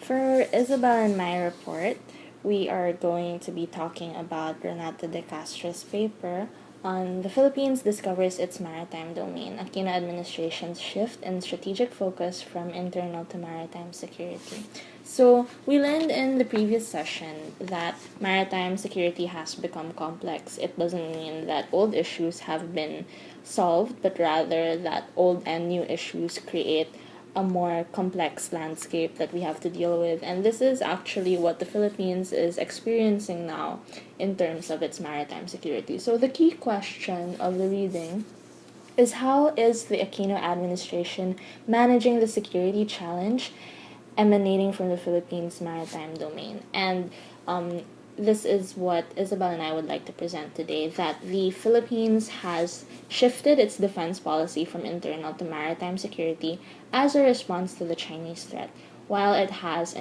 For Isabel and my report, we are going to be talking about Renata de Castro's paper on the Philippines discovers its maritime domain, Aquino administration's shift in strategic focus from internal to maritime security. So, we learned in the previous session that maritime security has become complex. It doesn't mean that old issues have been solved, but rather that old and new issues create a more complex landscape that we have to deal with. And this is actually what the Philippines is experiencing now in terms of its maritime security. So, the key question of the reading is how is the Aquino administration managing the security challenge emanating from the Philippines maritime domain? And this is what Isabel and I would like to present today, that the Philippines has shifted its defense policy from internal to maritime security as a response to the Chinese threat, while it has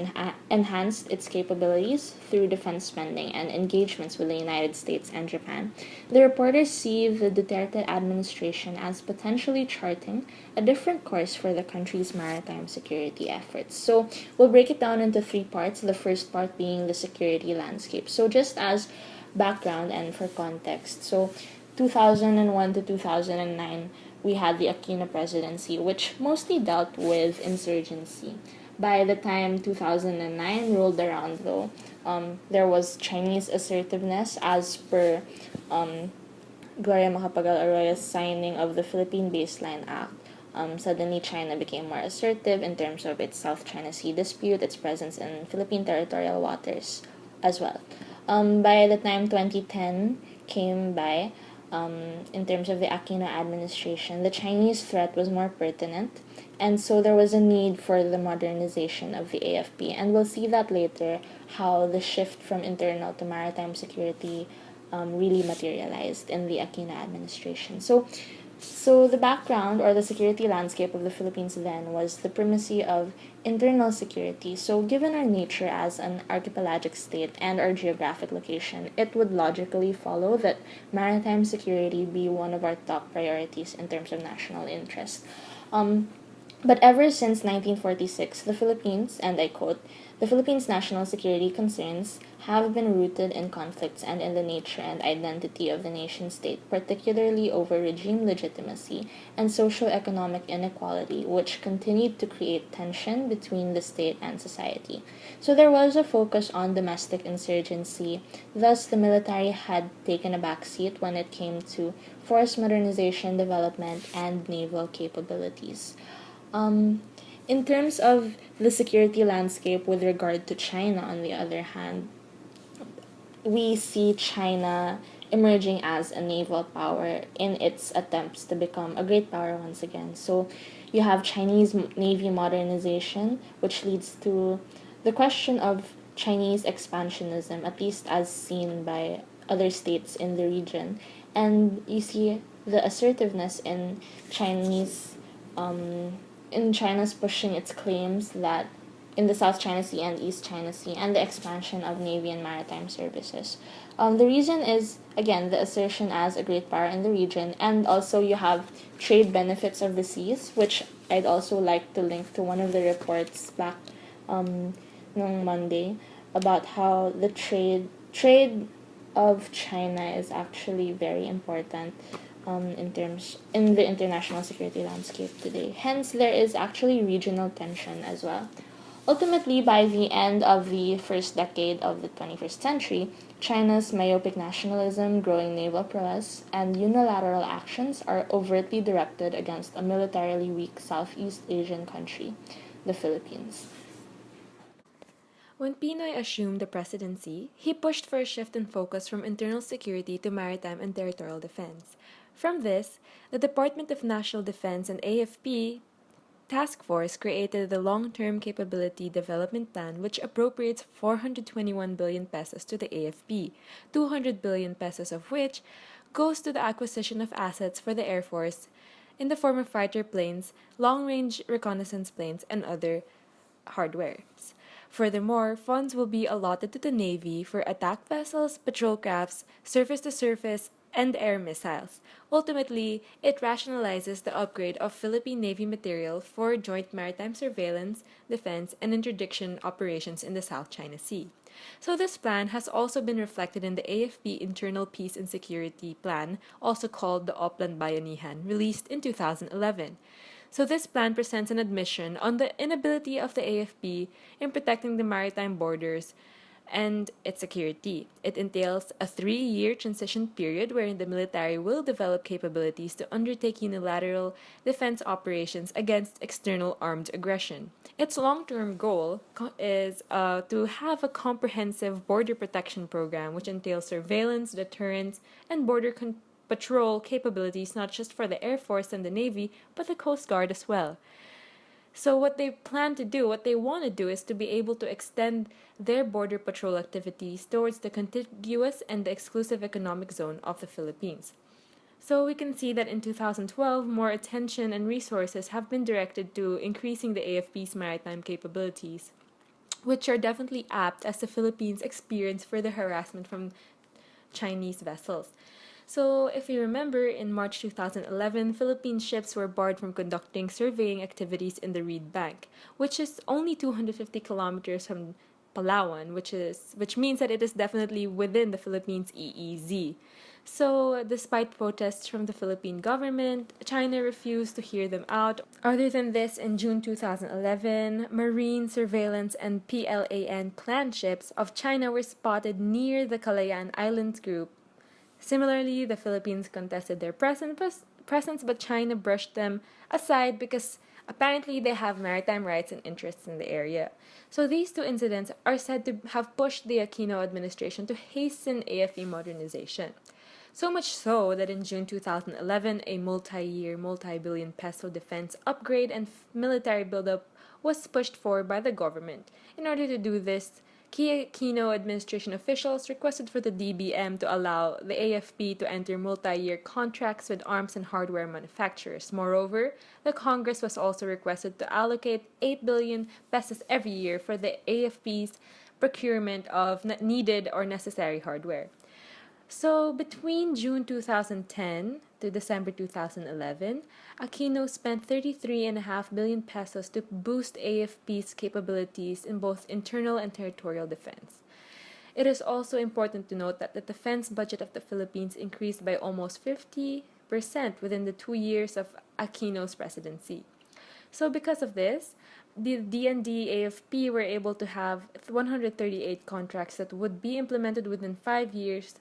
enhanced its capabilities through defense spending and engagements with the United States and Japan. The reporters see the Duterte administration as potentially charting a different course for the country's maritime security efforts. So we'll break it down into three parts, the first part being the security landscape. So just as background and for context, so 2001 to 2009, we had the Aquino presidency, which mostly dealt with insurgency. By the time 2009 rolled around, though, there was Chinese assertiveness as per Gloria Macapagal Arroyo's signing of the Philippine Baseline Act. Suddenly, China became more assertive in terms of its South China Sea dispute, its presence in Philippine territorial waters as well. By the time 2010 came by, in terms of the Aquino administration, the Chinese threat was more pertinent, and so there was a need for the modernization of the AFP. And we'll see that later, how the shift from internal to maritime security really materialized in the Aquino administration. So the background or the security landscape of the Philippines then was the primacy of internal security. So given our nature as an archipelagic state and our geographic location, it would logically follow that maritime security be one of our top priorities in terms of national interest. But ever since 1946, the Philippines, and I quote, the Philippines' national security concerns have been rooted in conflicts and in the nature and identity of the nation state, particularly over regime legitimacy and socio-economic inequality, which continued to create tension between the state and society. So there was a focus on domestic insurgency, thus the military had taken a backseat when it came to force modernization, development, and naval capabilities. In terms of the security landscape with regard to China, on the other hand, we see China emerging as a naval power in its attempts to become a great power once again. So you have Chinese Navy modernization, which leads to the question of Chinese expansionism, at least as seen by other states in the region. And you see the assertiveness in China's pushing its claims that in the South China Sea and East China Sea, and the expansion of Navy and maritime services. The reason is, again, the assertion as a great power in the region, and also you have trade benefits of the seas, which I'd also like to link to one of the reports back nung Monday about how the trade of China is actually very important in the international security landscape today. Hence, there is actually regional tension as well. Ultimately, by the end of the first decade of the 21st century, China's myopic nationalism, growing naval prowess, and unilateral actions are overtly directed against a militarily weak Southeast Asian country, the Philippines. When Pinoy assumed the presidency, he pushed for a shift in focus from internal security to maritime and territorial defense. From this, the Department of National Defense and AFP Task Force created the Long-Term Capability Development Plan, which appropriates 421 billion pesos to the AFP, 200 billion pesos of which goes to the acquisition of assets for the Air Force in the form of fighter planes, long-range reconnaissance planes, and other hardwares. Furthermore, funds will be allotted to the Navy for attack vessels, patrol crafts, surface to surface, and air missiles. Ultimately, it rationalizes the upgrade of Philippine Navy material for joint maritime surveillance, defense, and interdiction operations in the South China Sea. So, this plan has also been reflected in the AFP Internal Peace and Security Plan, also called the Oplan Bayanihan, released in 2011. So, this plan presents an admission on the inability of the AFP in protecting the maritime borders and its security. It entails a 3-year transition period wherein the military will develop capabilities to undertake unilateral defense operations against external armed aggression. Its long term goal is to have a comprehensive border protection program which entails surveillance, deterrence, and patrol capabilities not just for the Air Force and the Navy, but the Coast Guard as well. So what they plan to do, what they want to do is to be able to extend their border patrol activities towards the contiguous and the exclusive economic zone of the Philippines. So we can see that in 2012, more attention and resources have been directed to increasing the AFP's maritime capabilities, which are definitely apt as the Philippines experience further harassment from Chinese vessels. So, if you remember, in March 2011, Philippine ships were barred from conducting surveying activities in the Reed Bank, which is only 250 kilometers from Palawan, which means that it is definitely within the Philippines EEZ. So, despite protests from the Philippine government, China refused to hear them out. Other than this, in June 2011, marine surveillance and PLAN clan ships of China were spotted near the Kalayaan Islands group. Similarly, the Philippines contested their presence, but China brushed them aside because apparently they have maritime rights and interests in the area. So these two incidents are said to have pushed the Aquino administration to hasten AFE modernization. So much so that in June 2011, a multi-year, multi-billion peso defense upgrade and military buildup was pushed forward by the government. In order to do this, key Aquino administration officials requested for the DBM to allow the AFP to enter multi-year contracts with arms and hardware manufacturers. Moreover, the Congress was also requested to allocate 8 billion pesos every year for the AFP's procurement of needed or necessary hardware. So, between June 2010 to December 2011, Aquino spent 33.5 billion pesos to boost AFP's capabilities in both internal and territorial defense. It is also important to note that the defense budget of the Philippines increased by almost 50% within the 2 years of Aquino's presidency. So, because of this, the DND AFP were able to have 138 contracts that would be implemented within 5 years,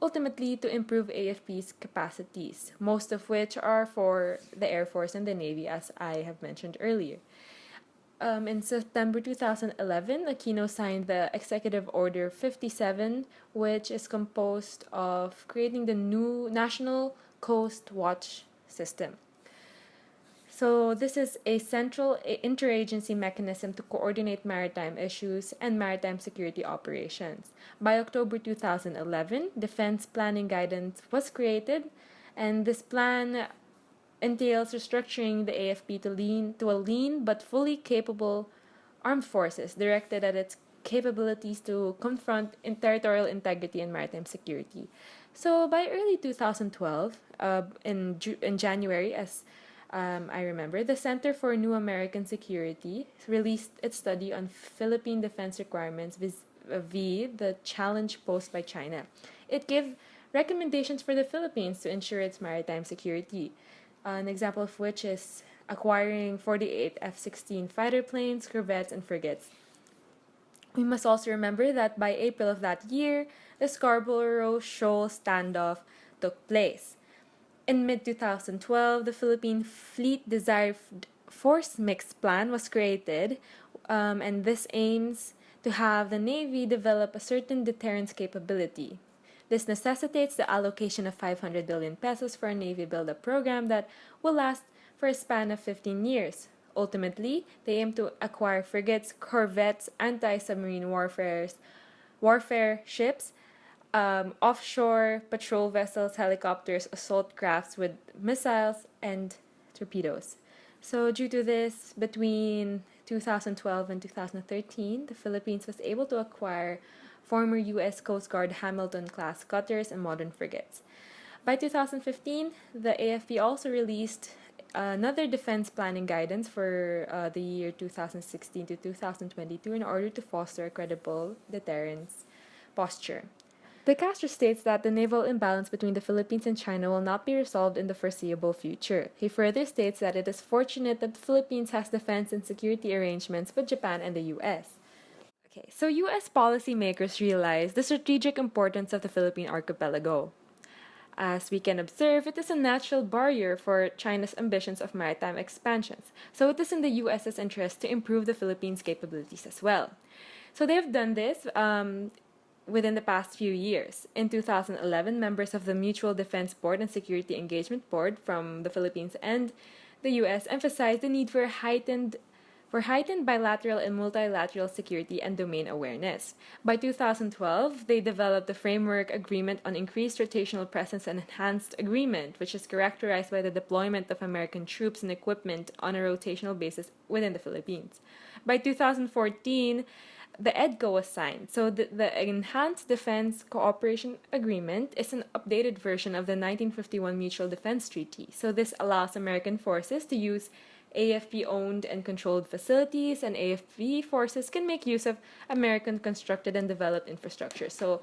ultimately to improve AFP's capacities, most of which are for the Air Force and the Navy, as I have mentioned earlier. In September 2011, Aquino signed the Executive Order 57, which is composed of creating the new National Coast Watch System. So, this is a central interagency mechanism to coordinate maritime issues and maritime security operations. By October 2011, Defense Planning Guidance was created, and this plan entails restructuring the AFP to a lean but fully capable armed forces directed at its capabilities to confront territorial integrity and maritime security. So, by early 2012, in January, as I remember, the Center for New American Security released its study on Philippine defense requirements vis-a-vis the challenge posed by China. It gave recommendations for the Philippines to ensure its maritime security, an example of which is acquiring 48 F-16 fighter planes, corvettes, and frigates. We must also remember that by April of that year, the Scarborough Shoal standoff took place. In mid-2012, the Philippine Fleet Desired Force Mix Plan was created, and this aims to have the Navy develop a certain deterrence capability. This necessitates the allocation of 500 billion pesos for a Navy build-up program that will last for a span of 15 years. Ultimately, they aim to acquire frigates, corvettes, anti-submarine warfare ships, offshore patrol vessels, helicopters, assault crafts with missiles and torpedoes. So, due to this, between 2012 and 2013, the Philippines was able to acquire former U.S. Coast Guard Hamilton-class cutters and modern frigates. By 2015, the AFP also released another defense planning guidance for the year 2016 to 2022 in order to foster a credible deterrence posture. De Castro states that the naval imbalance between the Philippines and China will not be resolved in the foreseeable future. He further states that it is fortunate that the Philippines has defense and security arrangements with Japan and the US. Okay, so US policymakers realize the strategic importance of the Philippine archipelago. As we can observe, it is a natural barrier for China's ambitions of maritime expansions, so it is in the US's interest to improve the Philippines' capabilities as well. So they have done this within the past few years. In 2011, members of the Mutual Defense Board and Security Engagement Board from the Philippines and the US emphasized the need for heightened bilateral and multilateral security and domain awareness. By 2012, they developed the Framework Agreement on Increased Rotational Presence and Enhanced Agreement, which is characterized by the deployment of American troops and equipment on a rotational basis within the Philippines. By 2014, the EDCO was signed. So the Enhanced Defense Cooperation Agreement is an updated version of the 1951 Mutual Defense Treaty. So this allows American forces to use AFP-owned and controlled facilities, and AFP forces can make use of American-constructed and developed infrastructure. So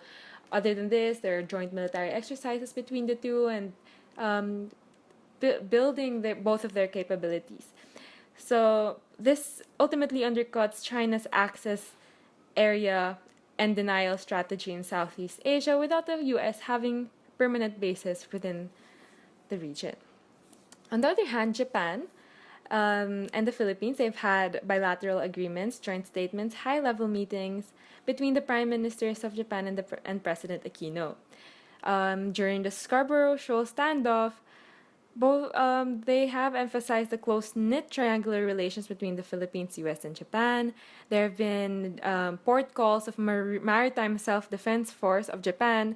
other than this, there are joint military exercises between the two and building both of their capabilities. So this ultimately undercuts China's access area and denial strategy in Southeast Asia without the US having permanent bases within the region. On the other hand, Japan and the Philippines, they've had bilateral agreements, joint statements, high-level meetings between the prime ministers of Japan and President Aquino. During the Scarborough Shoal standoff, they have emphasized the close-knit triangular relations between the Philippines, US, and Japan. There have been port calls of Maritime Self-Defense Force of Japan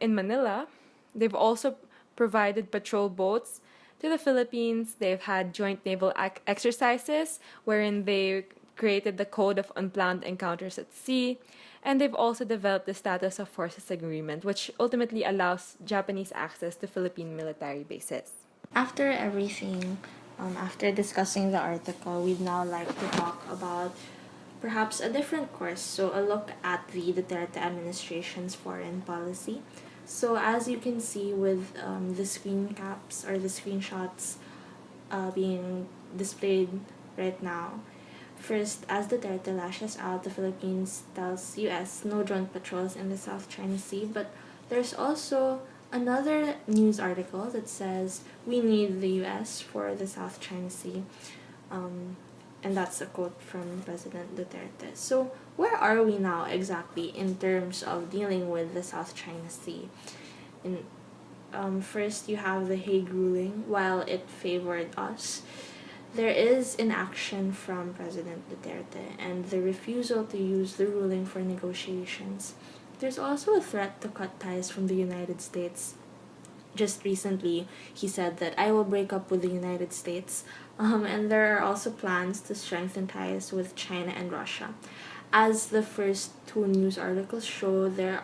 in Manila. They've also provided patrol boats to the Philippines. They've had joint naval exercises wherein they created the Code of Unplanned Encounters at Sea. And they've also developed the Status of Forces Agreement, which ultimately allows Japanese access to Philippine military bases. After everything, after discussing the article, we'd now like to talk about perhaps a different course, so a look at the Duterte administration's foreign policy. So as you can see with the screen caps or the screenshots being displayed right now, first, as Duterte lashes out, the Philippines tells US no joint patrols in the South China Sea, but there's also another news article that says we need the US for the South China Sea. And that's a quote from President Duterte. So where are we now exactly in terms of dealing with the South China Sea? First, you have the Hague ruling. While it favored us, there is inaction from President Duterte and the refusal to use the ruling for negotiations. There's also a threat to cut ties from the United States. Just recently, he said that I will break up with the United States, and there are also plans to strengthen ties with China and Russia. As the first two news articles show, there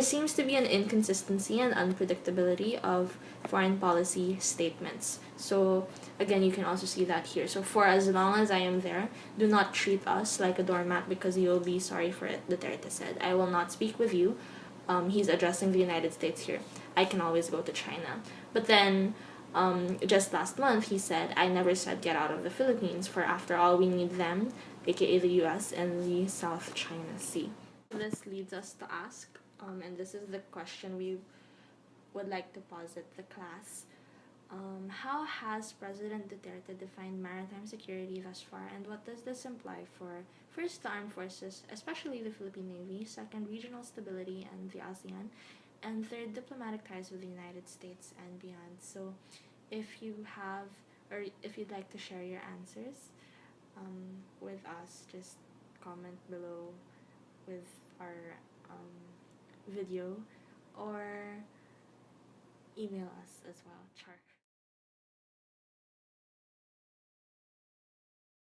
seems to be an inconsistency and unpredictability of foreign policy statements. So again, you can also see that here. So for as long as I am there, do not treat us like a doormat because you'll be sorry for it, Duterte said. I will not speak with you. He's addressing the United States here. I can always go to China. But then, just last month, he said, I never said get out of the Philippines, for after all, we need them, aka the US and the South China Sea. This leads us to ask, and this is the question we would like to posit the class. How has President Duterte defined maritime security thus far, and what does this imply for, first, the armed forces, especially the Philippine Navy, second, regional stability and the ASEAN, and third, diplomatic ties with the United States and beyond? So if you have, or if you'd like to share your answers with us, just comment below with our video or email us as well. Char.